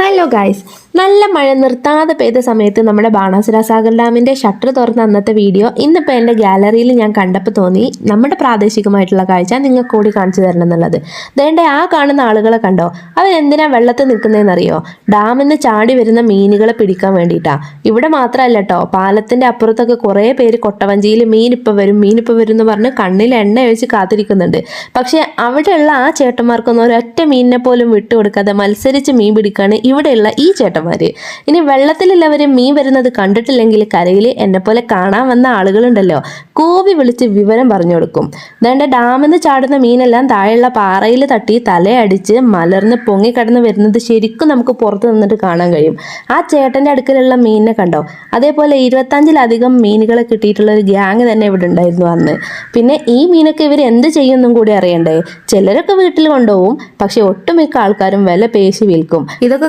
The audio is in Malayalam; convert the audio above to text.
ഹലോ ഗൈസ്, നല്ല മഴ നിർത്താതെ പെയ്ത സമയത്ത് നമ്മുടെ ബാണാസുര സാഗർ ഡാമിൻ്റെ ഷട്ടർ തുറന്ന അന്നത്തെ വീഡിയോ ഇന്നിപ്പോൾ എൻ്റെ ഗാലറിയിൽ ഞാൻ കണ്ടപ്പോൾ തോന്നി നമ്മുടെ പ്രാദേശികമായിട്ടുള്ള കാഴ്ച നിങ്ങൾക്ക് കൂടി കാണിച്ചു തരണം എന്നുള്ളത്. ദേണ്ടേ ആ കാണുന്ന ആളുകളെ കണ്ടോ? അവരെന്തിനാ വെള്ളത്തിൽ നിൽക്കുന്നതെന്നറിയോ? ഡാമിൽ നിന്ന് ചാടി വരുന്ന മീനുകളെ പിടിക്കാൻ വേണ്ടിയിട്ടാണ്. ഇവിടെ മാത്രമല്ല കേട്ടോ, പാലത്തിൻ്റെ അപ്പുറത്തൊക്കെ കുറേ പേര് കൊട്ടവഞ്ചിയിൽ മീനിപ്പോൾ വരും എന്ന് പറഞ്ഞ് കണ്ണിൽ എണ്ണ ഒഴിച്ച് കാത്തിരിക്കുന്നുണ്ട്. പക്ഷേ അവിടെയുള്ള ആ ചേട്ടന്മാർക്കൊന്നും ഒരൊറ്റ മീനിനെ പോലും വിട്ടുകൊടുക്കാതെ മത്സരിച്ച് മീൻ പിടിക്കാണ് ഇവിടെയുള്ള ഈ ചേട്ടന്മാര്. ഇനി വെള്ളത്തിലുള്ളവർ മീൻ വരുന്നത് കണ്ടിട്ടില്ലെങ്കിൽ കരയിൽ എന്നെപ്പോലെ കാണാൻ വന്ന ആളുകളുണ്ടല്ലോ, കൂവി വിളിച്ച് വിവരം പറഞ്ഞു കൊടുക്കും. ദാണ്ടെ ഡാമിൽ നിന്ന് ചാടുന്ന മീനെല്ലാം താഴെയുള്ള പാറയിൽ തട്ടി തലയടിച്ച് മലർന്ന് പൊങ്ങിക്കടന്ന് വരുന്നത് ശരിക്കും നമുക്ക് പുറത്ത് നിന്നിട്ട് കാണാൻ കഴിയും. ആ ചേട്ടൻ്റെ അടുക്കലുള്ള മീനിനെ കണ്ടോ? അതേപോലെ 25-ലധികം മീനുകളെ കിട്ടിയിട്ടുള്ള ഒരു ഗ്യാങ് തന്നെ ഇവിടെ ഉണ്ടായിരുന്നു അന്ന്. പിന്നെ ഈ മീനൊക്കെ ഇവർ എന്ത് ചെയ്യുമെന്നും കൂടി അറിയണ്ടേ? ചിലരൊക്കെ വീട്ടിൽ കൊണ്ടുപോകും, പക്ഷെ ഒട്ടുമിക്ക ആൾക്കാരും വില പേശി വിൽക്കും. ഇതൊക്കെ